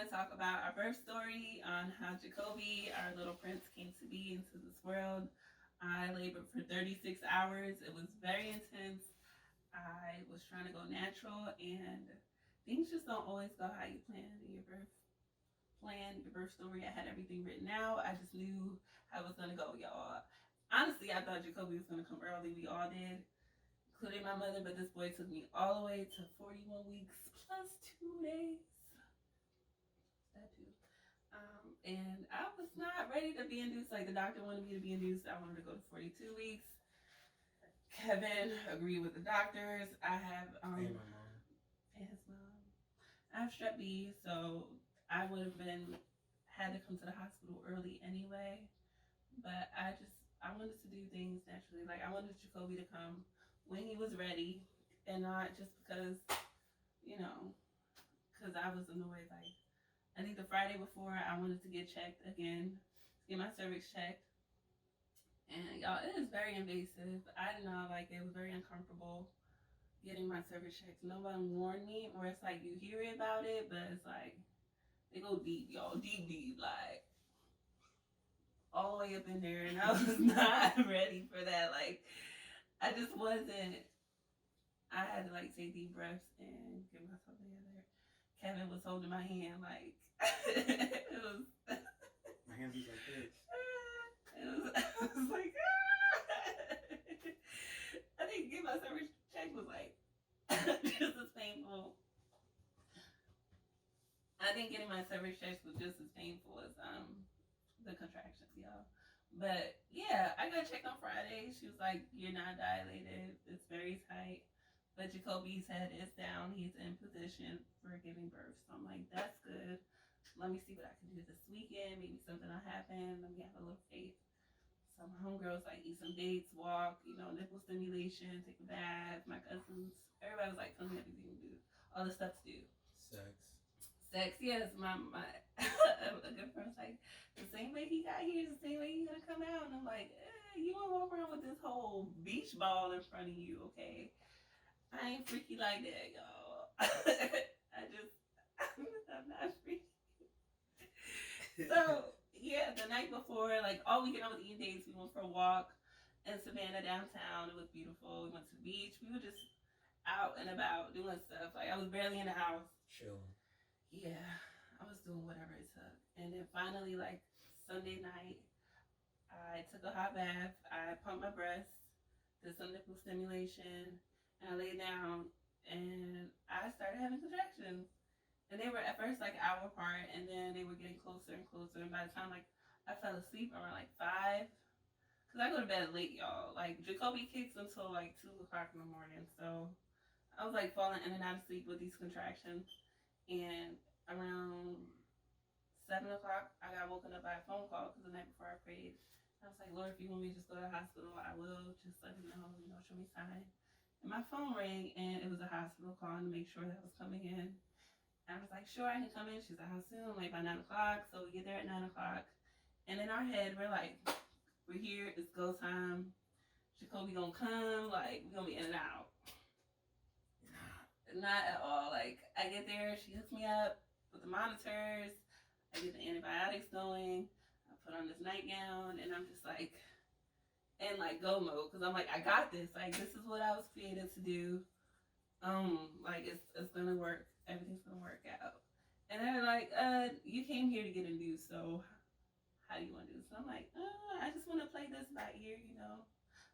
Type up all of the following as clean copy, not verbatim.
to talk about our birth story on how Jacobi, our little prince, came to be into this world. I labored for 36 hours. It was very intense. I was trying to go natural, and things just don't always go how you planned in your your birth story. I had everything written out. I just knew how it was going to go, y'all. Honestly, I thought Jacobi was going to come early. We all did, including my mother, but this boy took me all the way to 41 weeks plus 2 days. That too. And I was not ready to be induced. Like the doctor wanted me to be induced. I wanted to go to 42 weeks. Kevin agreed with the doctors. I have and his mom. I have strep B, so I would have been had to come to the hospital early anyway. But I wanted to do things naturally. Like I wanted Jacobi to come when he was ready, and not just because, you know, because I was annoyed. Like I think the Friday before, I wanted to get checked again, get my cervix checked. And y'all, it is very invasive. I did not like it. It was very uncomfortable getting my cervix checked. No one warned me, or it's like you hear about it, but it's like they go deep, y'all, deep, like all the way up in there. And I was not ready for that. Like I just wasn't. I had to like take deep breaths and get myself together. Kevin was holding my hand like it was. My hands was like this. It was like I think get my cervix check was like just as painful. I think getting my cervix check was just as painful as the contractions, y'all. But yeah, I got checked on Friday. She was like, "You're not dilated. It's very tight." But Jacobi's head is down. He's in position for giving birth. So I'm like, that's good. Let me see what I can do this weekend. Maybe something will happen. Let me have a little faith. So my homegirls like eat some dates, walk, nipple stimulation, take a bath. My cousins, everybody was like telling me everything to do, all the stuff to do. Sex, yes. My a good friend was like, the same way he got here is the same way he's gonna come out. And I'm like, you wanna walk around with this whole beach ball in front of you, okay? I ain't freaky like that, y'all. I'm not freaky. So, yeah, the night before, like all weekend I was eating dates. We went for a walk in Savannah downtown. It was beautiful. We went to the beach. We were just out and about doing stuff. Like I was barely in the house. Chilling. Yeah, I was doing whatever it took. And then finally, like Sunday night, I took a hot bath. I pumped my breasts, did some nipple stimulation, and I laid down and I started having contractions. And they were at first like an hour apart, and then they were getting closer and closer. And by the time like I fell asleep around like 5, because I go to bed late, y'all. Like Jacobi kicks until like 2 o'clock in the morning. So I was like falling in and out of sleep with these contractions. And around 7 o'clock, I got woken up by a phone call because the night before I prayed. I was like, Lord, if you want me to just go to the hospital, I will. Just let me know, show me sign. And my phone rang, and it was a hospital calling to make sure that I was coming in. And I was like, sure, I can come in. She's like, how soon? Like by 9 o'clock. So we get there at 9 o'clock. And in our head, we're like, we're here. It's go time. Jacobi gonna come. Like, we're gonna be in and out. Not at all. Like, I get there. She hooks me up with the monitors. I get the antibiotics going. I put on this nightgown. And I'm just like, in like go mode. Because I'm like, I got this. Like, this is what I was created to do. Like, it's gonna work. Everything's gonna work out. And they're like, you came here to get induced, so how do you want to do this? So I'm like, I just want to play this by ear,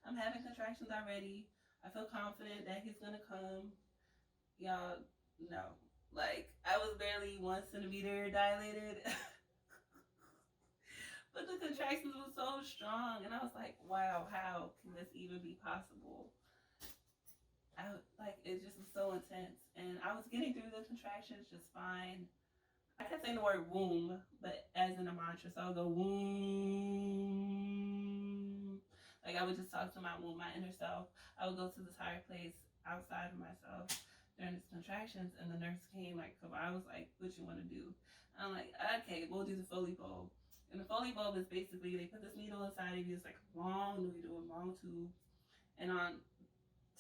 I'm having contractions already. I feel confident that he's gonna come. Y'all, no. Like, I was barely 1 centimeter dilated. But the contractions were so strong, and I was like, wow, how can this even be possible? It just was so intense. And I was getting through the contractions just fine. I kept saying the word womb, but as in a mantra. So I would go womb. Like I would just talk to my womb, my inner self. I would go to this higher place outside of myself during these contractions. And the nurse came, like, I was like, what you want to do? And I'm like, okay, we'll do the Foley bulb. And the Foley bulb is basically, they put this needle inside of you. It's like a long needle, a long tube. And on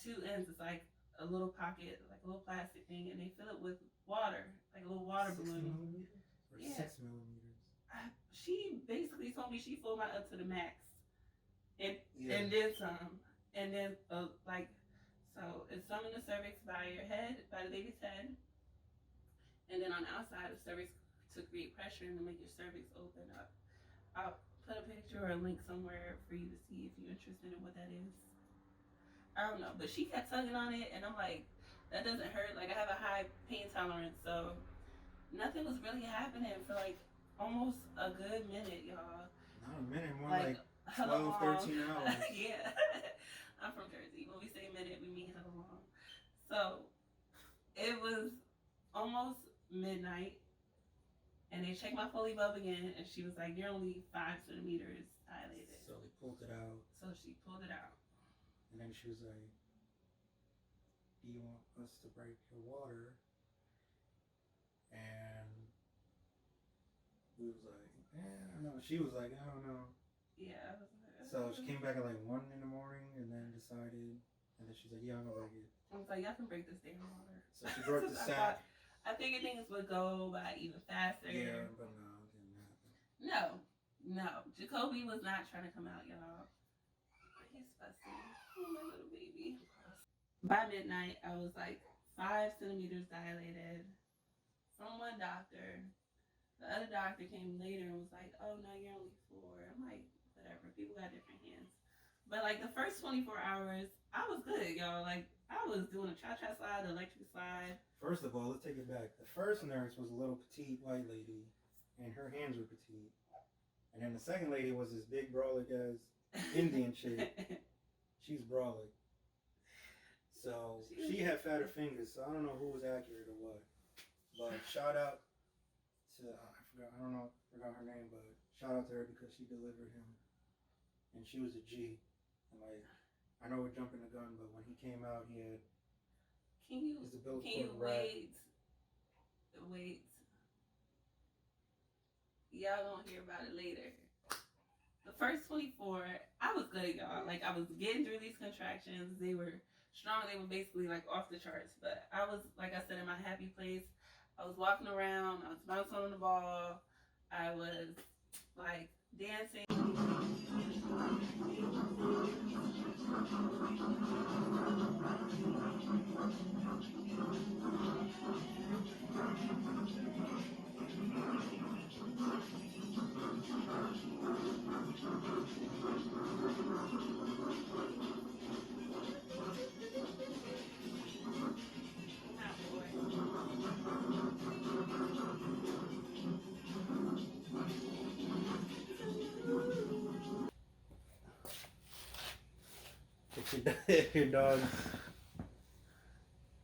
2 ends, it's like a little pocket, like a little plastic thing, and they fill it with water, like a little water balloon. Or Yeah. 6 millimeters. She basically told me she filled mine up to the max, and Yeah. and then some, and then like, so it's some in the cervix by your head, by the baby's head, and then on the outside of the cervix to create pressure and to make your cervix open up. I'll put a picture or a link somewhere for you to see if you're interested in what that is. I don't know, but she kept tugging on it, and I'm like, that doesn't hurt. Like, I have a high pain tolerance, so nothing was really happening for like almost a good minute, y'all. Not a minute, more like 12, 13 hours. Yeah. I'm from Jersey. When we say minute, we mean hella long. So it was almost midnight, and they checked my Foley bulb again, and she was like, "You're only 5 centimeters dilated." So they pulled it out. So she pulled it out. And then she was like, "Do you want us to break your water?" And we was like, no. She was like, "I don't know." Yeah. So she came back at like 1 in the morning and then decided, and then she's like, "Yeah, I'm gonna break it." I was like, "Y'all can break this damn water." So she broke the sack. I figured things would go by even faster. Yeah, but no, it didn't happen. No. Jacobi was not trying to come out, y'all. He's fussy. Oh, my little baby. By midnight, I was like 5 centimeters dilated from one doctor. The other doctor came later and was like, "Oh, no, you're only 4." I'm like, whatever. People got different hands. But like the first 24 hours, I was good, y'all. Like, I was doing a cha-cha slide, the electric slide. First of all, let's take it back. The first nurse was a little petite white lady, and her hands were petite. And then the second lady was this big brolic ass Indian chick. She's brolic. So she had fatter fingers, so I don't know who was accurate or what. But shout out to, I forgot her name, but shout out to her because she delivered him. And she was a G. And like, I know we're jumping the gun, but when he came out, he had Can you wait? Y'all gonna hear about it later. The first 24, I was good, y'all. Like, I was getting through these contractions. They were strong. They were basically like off the charts. But I was, like I said, in my happy place. I was walking around. I was bouncing on the ball. I was like dancing. If your dog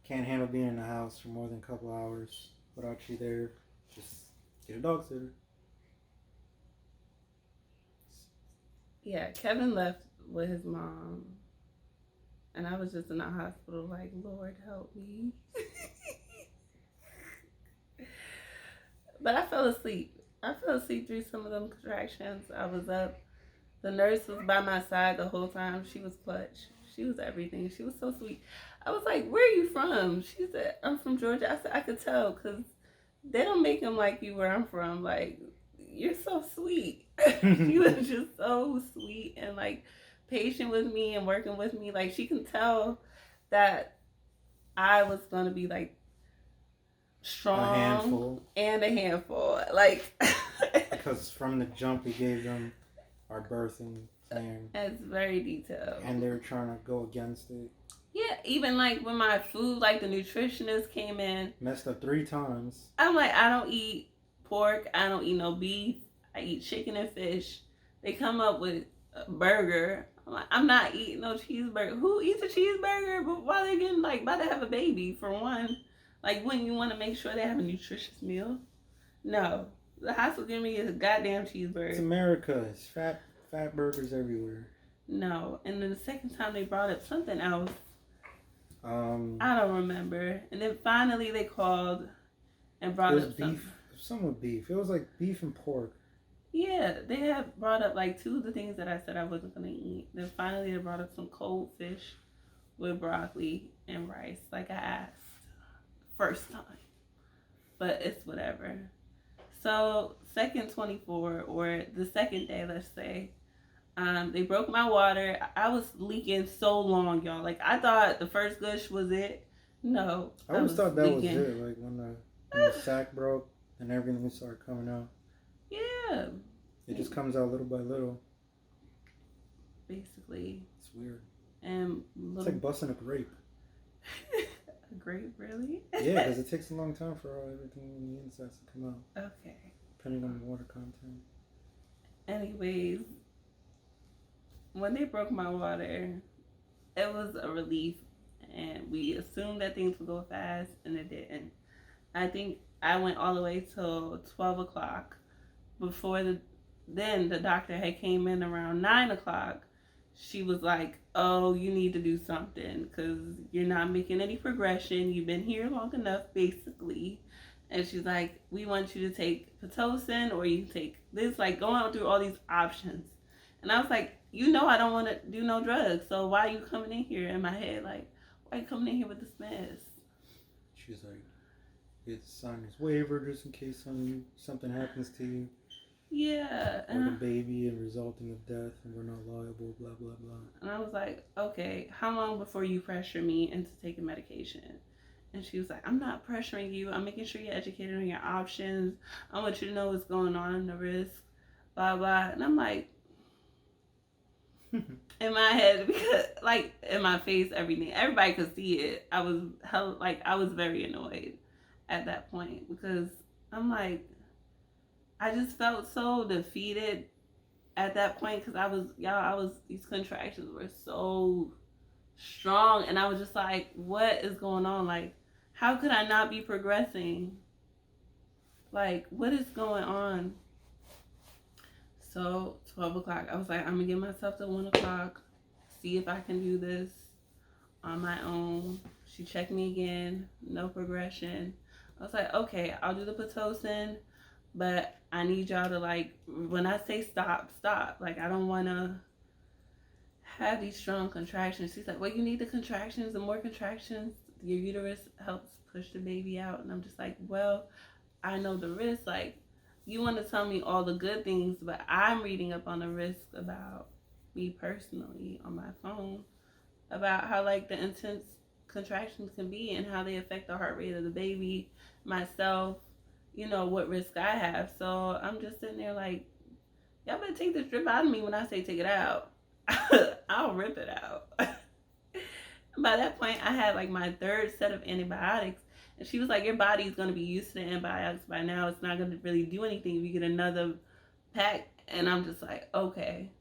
can't handle being in the house for more than a couple hours without you there, just get a dog sitter. Yeah, Kevin left with his mom, and I was just in the hospital like, Lord help me. But I fell asleep. Through some of them contractions. I was up. The nurse was by my side the whole time. She was clutch. She was everything. She was so sweet. I was like, "Where are you from?" She said, "I'm from Georgia." I said, "I could tell because they don't make them like you where I'm from. Like, you're so sweet." She was just so sweet and like patient with me and working with me. Like, she can tell that I was going to be like strong and a handful. Like, because from the jump we gave them our birthing plan. It's very detailed. And they were trying to go against it. Yeah, even like when my food, like the nutritionist came in. Messed up 3 times. I'm like, I don't eat pork. I don't eat no beef. I eat chicken and fish. They come up with a burger. I'm like, I'm not eating no cheeseburger. Who eats a cheeseburger? But why they getting like about to have a baby for one? Like, wouldn't you want to make sure they have a nutritious meal? No. The hospital giving me a goddamn cheeseburger. It's America. It's fat burgers everywhere. No. And then the second time they brought up something else. I don't remember. And then finally they called and brought up beef. Some with beef. It was like beef and pork. Yeah, they had brought up like 2 of the things that I said I wasn't going to eat. Then finally they brought up some cold fish with broccoli and rice, like I asked first time. But it's whatever. So second 24, or the second day, let's say, they broke my water. I was leaking so long, y'all. Like, I thought the first gush was it. No, I always thought that leaking. was it. Like when the sack broke and everything started coming out. Yeah. It just comes out little by little. Basically. It's weird. And it's like busting a grape. A grape, really? Yeah, because it takes a long time for everything in the insides to come out. Okay. Depending on the water content. Anyways, when they broke my water, it was a relief, and we assumed that things would go fast, and it didn't. I think I went all the way till 12 o'clock. Before then the doctor had came in around 9 o'clock. She was like, oh, you need to do something because you're not making any progression. You've been here long enough, basically. And she's like, we want you to take Pitocin, or you take this, like going through all these options. And I was like, you know, I don't want to do no drugs. So why are you coming in here? In my head, like, why are you coming in here with this mess? She's like, you have to sign this waiver just in case something happens to you. Yeah. Or the baby and resulting of death, and we're not liable, blah, blah, blah. And I was like, okay, how long before you pressure me into taking medication? And she was like, I'm not pressuring you. I'm making sure you're educated on your options. I want you to know what's going on, the risk, blah, blah. And I'm like, in my head, because, like, in my face, everything. Everybody could see it. I was very annoyed at that point, because I'm like, I just felt so defeated at that point, because these contractions were so strong, and I was just like, what is going on? Like, how could I not be progressing? Like, what is going on? So 12 o'clock, I was like, I'm gonna give myself to 1 o'clock, see if I can do this on my own. She checked me again, no progression. I was like, okay, I'll do the Pitocin, but I need y'all to, like, when I say stop, stop. Like, I don't want to have these strong contractions. She's like, well, you need the contractions. The more contractions, your uterus helps push the baby out. And I'm just like, well, I know the risk. Like, you want to tell me all the good things, but I'm reading up on the risk about me personally on my phone, about how, like, the intense contractions can be and how they affect the heart rate of the baby, myself, you know, what risk I have. So I'm just sitting there like, y'all better take this drip out of me when I say take it out. I'll rip it out. By that point, I had like my third set of antibiotics, and she was like, your body's going to be used to the antibiotics by now. It's not going to really do anything if you get another pack. And I'm just like, okay,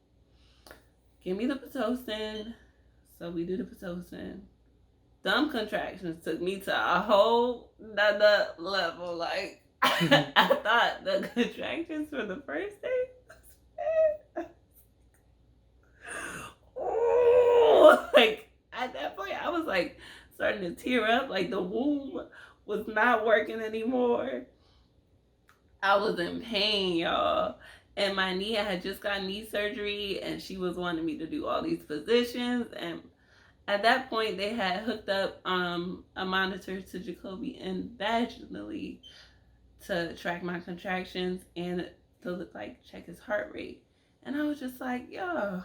give me the Pitocin. So we do the Pitocin. Dumb contractions took me to a whole nother level. Like, I thought the contractions for the first day was bad. Oh, like, at that point, I was like starting to tear up. Like, the womb was not working anymore. I was in pain, y'all. And my knee, I had just got knee surgery, and she was wanting me to do all these positions. And at that point, they had hooked up a monitor to Jacobi and vaginally to track my contractions and to check his heart rate. And I was just like, yo,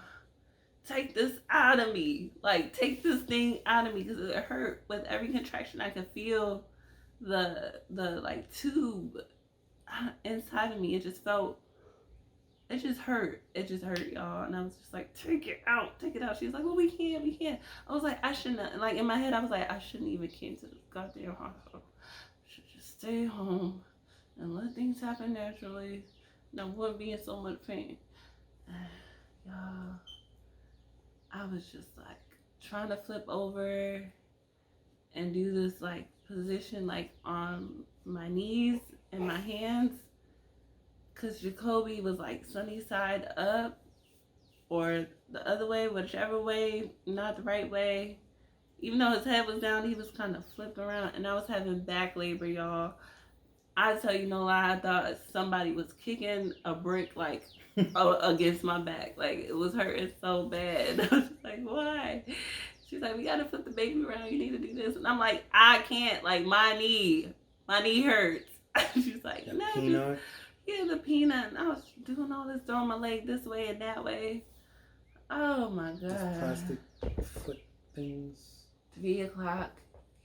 take this out of me. Like, take this thing out of me, because it hurt. With every contraction, I could feel the like tube inside of me. It just hurt. It just hurt, y'all. And I was just like, take it out. She was like, well, we can't. I was like, I shouldn't. Like, in my head, I was like, I shouldn't even came to this goddamn hospital. I should just stay home and let things happen naturally. And I wouldn't be in so much pain. Y'all, I was just like trying to flip over and do this like position like on my knees and my hands, because Jacobi was like sunny side up or the other way, whichever way, not the right way. Even though his head was down, he was kind of flipping around, and I was having back labor, y'all. I tell you no lie, I thought somebody was kicking a brick like against my back. Like, it was hurting so bad. I was just like, why? She's like, we gotta flip the baby around. You need to do this. And I'm like, I can't. Like, my knee hurts. She's like, no, Yeah, the peanut. And I was doing all this, throwing my leg this way and that way. Oh my These god. plastic foot things. 3 o'clock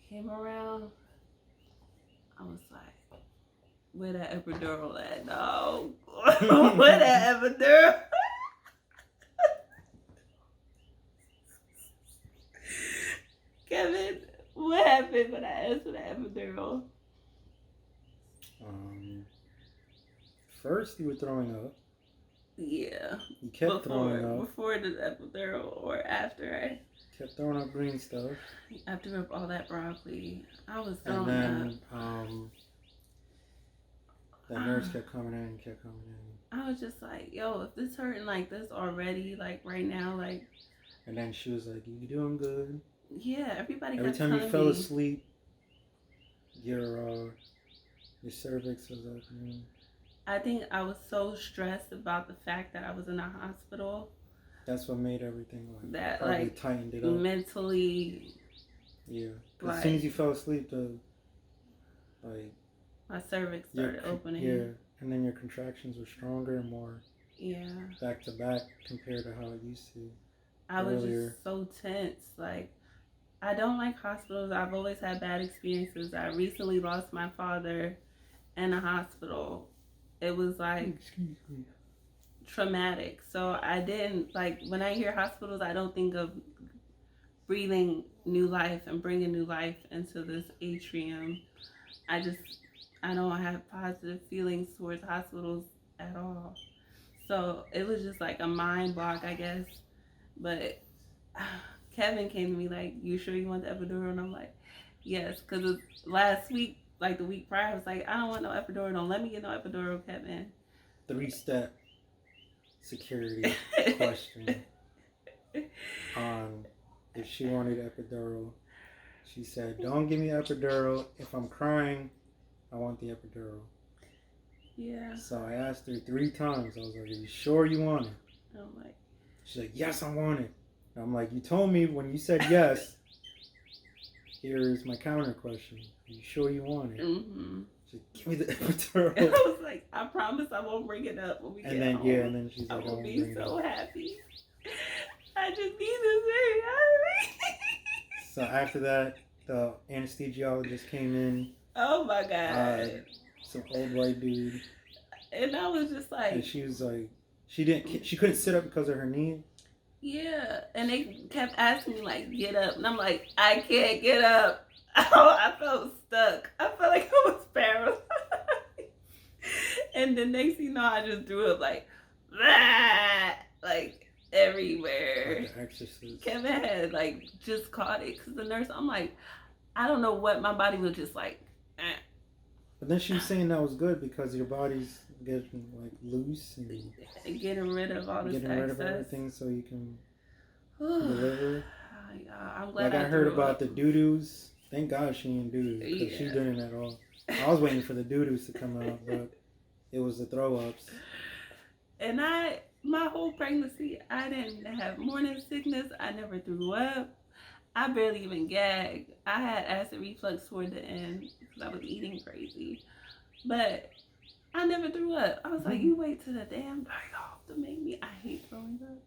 came around. I was like, where that epidural at? No. Where that epidural? Kevin, what happened when I asked for the epidural? First you were throwing up. Yeah. You kept throwing up. Before the epidural or after I Kept throwing up green stuff. after all that broccoli, I was throwing And up. then the nurse kept coming in. I was just like, yo, if this hurting like this already, like right now, like. And then she was like, "You doing good?" Yeah, everybody. Every kept time you telling fell me, asleep, your cervix was opening. I think I was so stressed about the fact that I was in a hospital. That's what made everything like That probably like tightened it up. mentally. Yeah. Like, as soon as you fell asleep, my cervix started opening. Yeah, and then your contractions were stronger and more. Yeah. Back to back compared to how it used to. I was just so tense. Like, I don't like hospitals. I've always had bad experiences. I recently lost my father in a hospital. It was like traumatic. So I didn't, like, when I hear hospitals, I don't think of breathing new life and bringing new life into this atrium. I don't have positive feelings towards hospitals at all. So it was just like a mind block, I guess. But Kevin came to me like, "You sure you want the epidural?" And I'm like, "Yes," because last week, like the week prior, I was like, "I don't want no epidural. Don't let me get no epidural, Kevin." 3-step security question on if she wanted epidural. She said, "Don't give me epidural. If I'm crying, I want the epidural." Yeah. So I asked her 3 times. I was like, "Are you sure you want it?" I'm like, she's like, "Yes, I want it." And I'm like, "You told me when you said yes." Here's my counter question. Are you sure you want it? mm-hmm. She's like, "Give me the epidural." And I was like, "I promise I won't bring it up when we get home." And then she's I like, will be so it happy. I just need this very happy. So after that, the anesthesiologist came in. Oh my god. Some old white dude. And I was just like, and she was like, she couldn't sit up because of her knee. Yeah, and they kept asking me like, "Get up," and I'm like, "I can't get up." I felt stuck. I felt like I was paralyzed. And the next thing you know, I just threw up like everywhere. Like the Exorcist. Kevin had like just caught it because the nurse. I'm like, I don't know what my body was just like. But then she was saying that was good because your body's getting like loose and getting rid of all this excess. Rid of everything so you can deliver. I'm glad. Like I heard about the doo-doos. Thank God she didn't do it because she didn't at all. I was waiting for the doo-doos to come out, but it was the throw-ups. And my whole pregnancy, I didn't have morning sickness. I never threw up. I barely even gagged. I had acid reflux toward the end because I was eating crazy. But I never threw up. I was like, you wait till the damn night off to make me. I hate throwing up.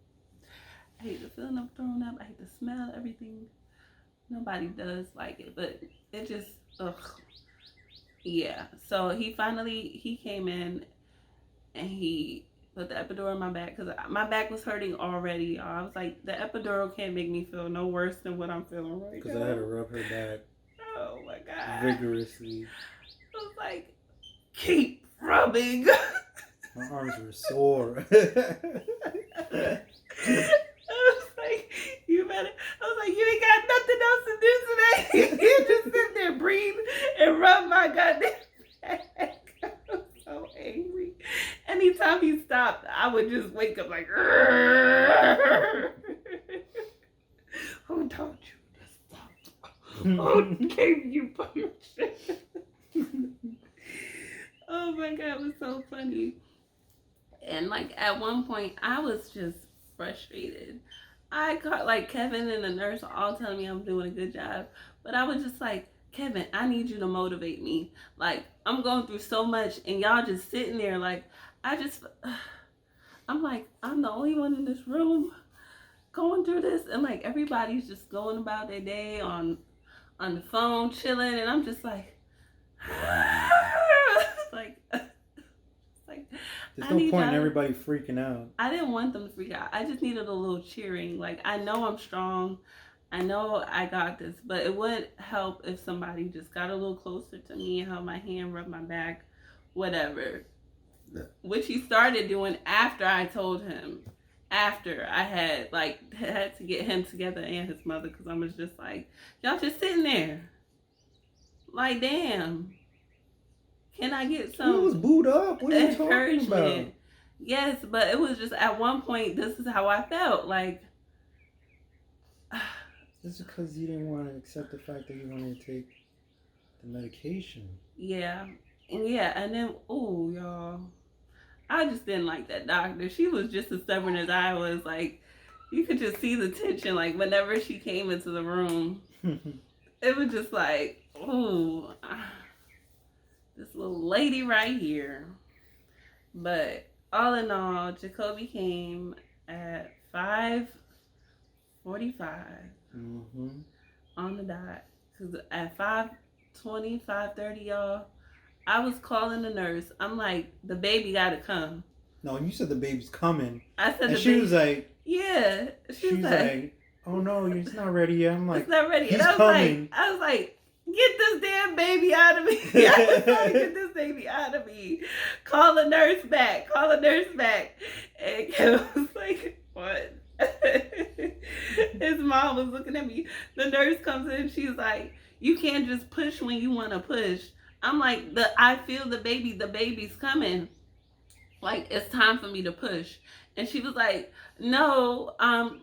I hate the feeling of throwing up. I hate the smell, everything. Nobody does like it, but it just, ugh. Yeah. So he came in and he put the epidural in my back because my back was hurting already. I was like, the epidural can't make me feel no worse than what I'm feeling right now. Because I had to rub her back. Oh my God. Vigorously. I was like, keep rubbing. My arms were sore. I was like, you better. I was like, you ain't got nothing else to do today. You just sit there, breathe, and rub my goddamn back. I was so angry. Anytime he stopped, I would just wake up like, who told you to stop? Who gave you permission? Oh my God, it was so funny. And like at one point, I was just frustrated. I caught like Kevin and the nurse all telling me I'm doing a good job, but I was just like, Kevin, I need you to motivate me. Like, I'm going through so much, and y'all just sitting there. Like, I'm like, I'm the only one in this room going through this, and like everybody's just going about their day on the phone, chilling, and I'm just like, like, there's no point in everybody freaking out. I didn't want them to freak out. I just needed a little cheering. Like, I know I'm strong. I know I got this, but it would help if somebody just got a little closer to me and held my hand, rubbed my back, whatever. Yeah. Which he started doing after I told him. After I had to get him together and his mother, because I was just like, y'all just sitting there. Like, damn. Can I get some? He was booed up. What are you talking about? Yes, but it was just at one point, this is how I felt. Like, this is because you didn't want to accept the fact that you wanted to take the medication. Yeah. And then, y'all, I just didn't like that doctor. She was just as stubborn as I was. Like, you could just see the tension. Like, whenever she came into the room, it was just like, this little lady right here. But all in all, Jacobi came at 5:45 on the dot. Because at 5:20, 5:30, y'all, I was calling the nurse. I'm like, the baby gotta come. No, you said the baby's coming. I said, and she was like, yeah. She was like, oh no, it's not ready yet. I'm like, it's not ready. He's and coming. I was like, get this damn baby out of me. I was trying to get this baby out of me. Call the nurse back. And Kevin was like, what? His mom was looking at me. The nurse comes in. She's like, you can't just push when you want to push. I'm like, I feel the baby's coming. Like, it's time for me to push. And she was like, no,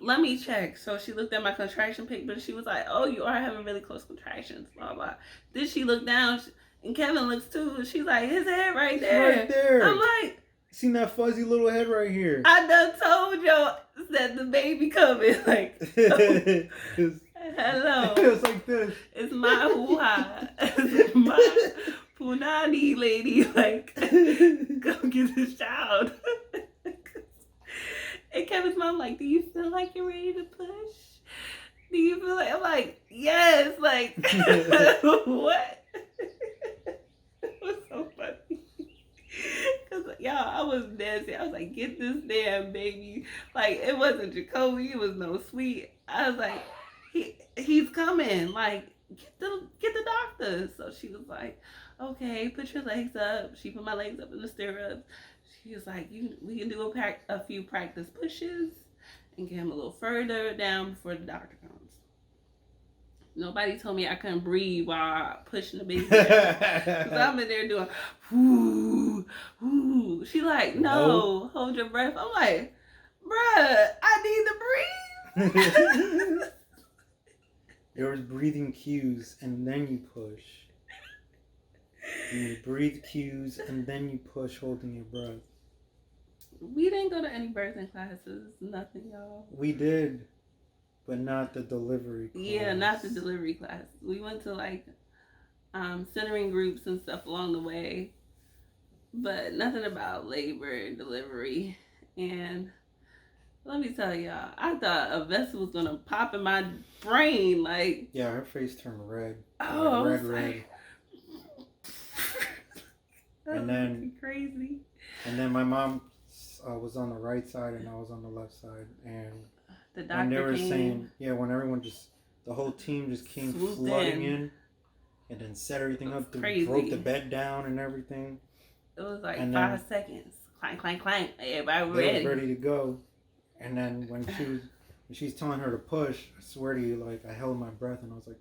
let me check. So she looked at my contraction paper. She was like, oh, you are having really close contractions, blah, blah. Then she looked down, and Kevin looks too. And she's like, his head right there. Right there. I'm like, seen that fuzzy little head right here. I done told y'all that the baby coming. Like, hello. It was like this. It's my hoo-ha. It's my punani lady. Like, go get this child. And Kevin's mom like, do you feel like you're ready to push? Do you feel like, I'm like, yes. Like, what? It was so funny. Because, y'all, I was dancing. I was like, get this damn baby. Like, it wasn't Jacobi. It was no sweet. I was like, he's coming. Like, get the doctor. So she was like, okay, put your legs up. She put my legs up in the stirrups. She was like, we can do a few practice pushes and get him a little further down before the doctor comes. Nobody told me I couldn't breathe while pushing the baby. Because I'm in there doing, whoo, whoo. She like, no, hold your breath. I'm like, bruh, I need to breathe. There was breathing cues, and then you push. You breathe cues, and then you push, holding your breath. We didn't go to any birthing classes, nothing, y'all. We did, but not the delivery class. Yeah, not the delivery class. We went to like centering groups and stuff along the way, but nothing about labor and delivery. And let me tell y'all, I thought a vessel was gonna pop in my brain. Like, yeah, her face turned red. Oh, red. And then crazy. And then my mom was on the right side and I was on the left side, and the doctor they were came, saying, when everyone the whole team just came flooding in and then set everything up, broke the bed down and everything. It was like 5 seconds, clank, clank, clank. Everybody was ready to go. And then when she's telling her to push, I swear to you, like, I held my breath and I was like,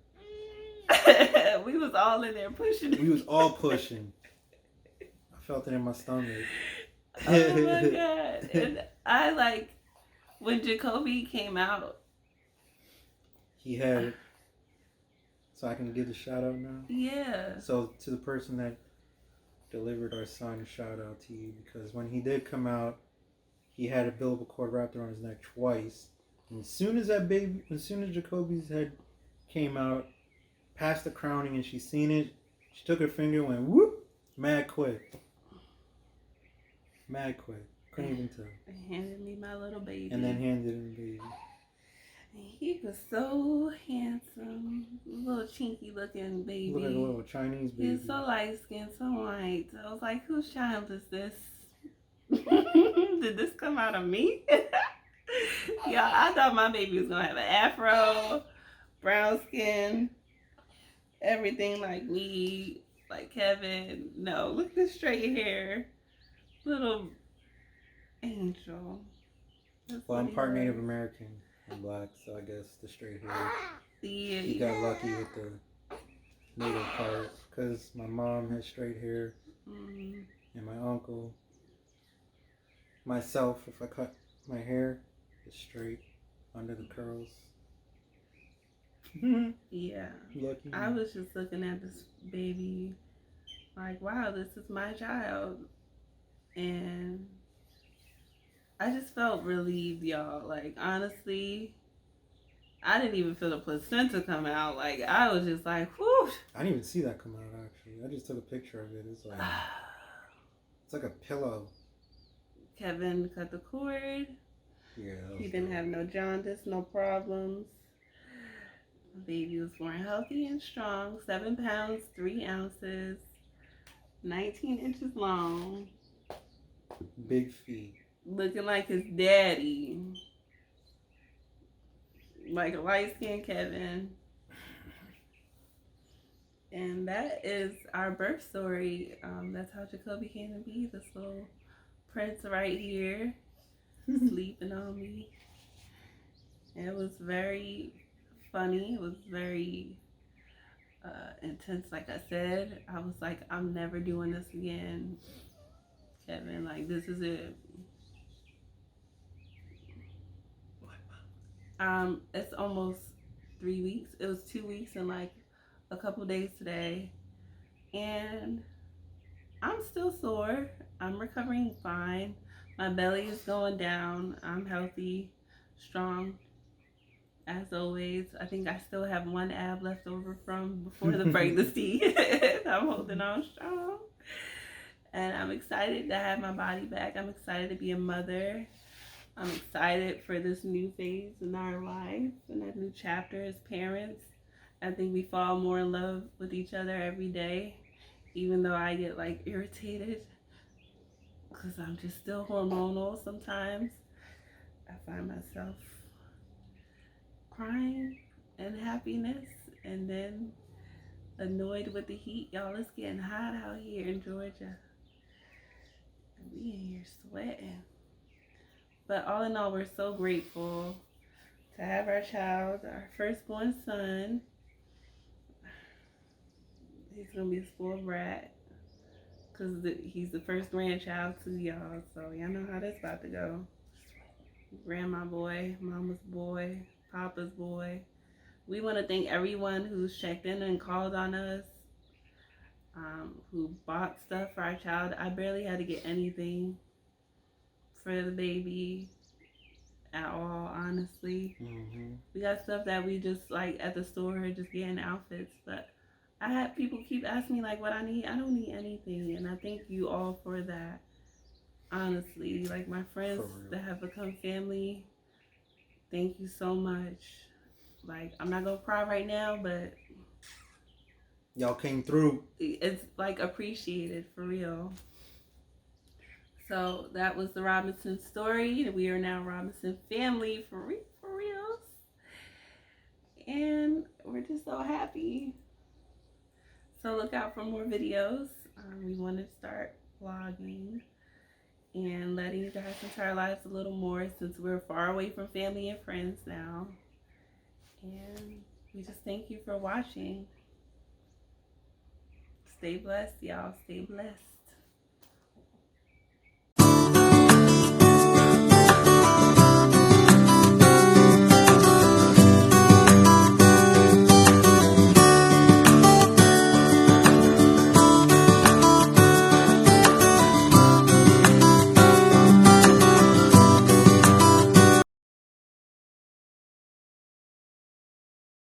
we was all in there pushing. We was all pushing. I felt it in my stomach. Oh my God. And I like, when Jacobi came out, he had, so I can give the shout out now? Yeah. So to the person that delivered our son, shout out to you, because when he did come out, he had a umbilical cord wrapped around his neck twice. And as soon as Jacobi's head came out, past the crowning and she seen it. She took her finger and went whoop, mad quick. Mad quick. Couldn't even tell. And handed me my little baby. And then handed him the baby. He was so handsome. Little chinky looking baby. Look like a little Chinese baby. He was so light skinned, so white. I was like, whose child is this? Did this come out of me? Yeah, I thought my baby was gonna have an afro, brown skin, everything like me, like Kevin. No, look at this straight hair. Little angel. That's Well, I'm what he part was. Native American. I'm black, so I guess the straight hair. Yeah, He got lucky with the native part because my mom has straight hair, mm. and my uncle. Myself, if I cut my hair, it's straight under the curls. Yeah. Lucky. I was just looking at this baby like, wow, this is my child. And I just felt relieved, y'all. Like, honestly, I didn't even feel the placenta come out. Like, I was just like, whew. I didn't even see that come out, actually. I just took a picture of it. It's like a pillow. Kevin cut the cord. Yeah. He didn't have no jaundice, no problems. The baby was born healthy and strong. 7 pounds, 3 ounces, 19 inches long. Big feet. Looking like his daddy. Like a light-skinned Kevin. And that is our birth story. That's how Jacobi came to be. This little prince right here. Sleeping on me. And it was very funny. It was very intense. Like I said, I was like, I'm never doing this again, Kevin. Like, this is it. It's almost 3 weeks. It was 2 weeks and like a couple days today, and I'm still sore. I'm recovering fine. My belly is going down. I'm healthy, strong, as always. I think I still have 1 ab left over from before the pregnancy. I'm holding on strong. And I'm excited to have my body back. I'm excited to be a mother. I'm excited for this new phase in our life and that new chapter as parents. I think we fall more in love with each other every day, even though I get like irritated because I'm just still hormonal sometimes. I find myself crying and happiness and then annoyed with the heat. Y'all, it's getting hot out here in Georgia. And we in here sweating. But all in all, we're so grateful to have our child, our firstborn son. He's going to be a spoiled brat because he's the first grandchild to y'all. So y'all know how that's about to go. Grandma boy, mama's boy, papa's boy. We want to thank everyone who's checked in and called on us, who bought stuff for our child. I barely had to get anything for the baby at all, honestly. Mm-hmm. We got stuff that we just like at the store, just getting outfits. But I had people keep asking me like what I need. I don't need anything, and I thank you all for that. Honestly, like my friends that have become family, thank you so much. Like, I'm not gonna cry right now, but y'all came through. It's like appreciated for real. So that was the Robinson story. We are now Robinson family for reals. And we're just so happy. So look out for more videos. We want to start vlogging and letting you guys into our lives a little more since we're far away from family and friends now. And we just thank you for watching. Stay blessed, y'all. Stay blessed.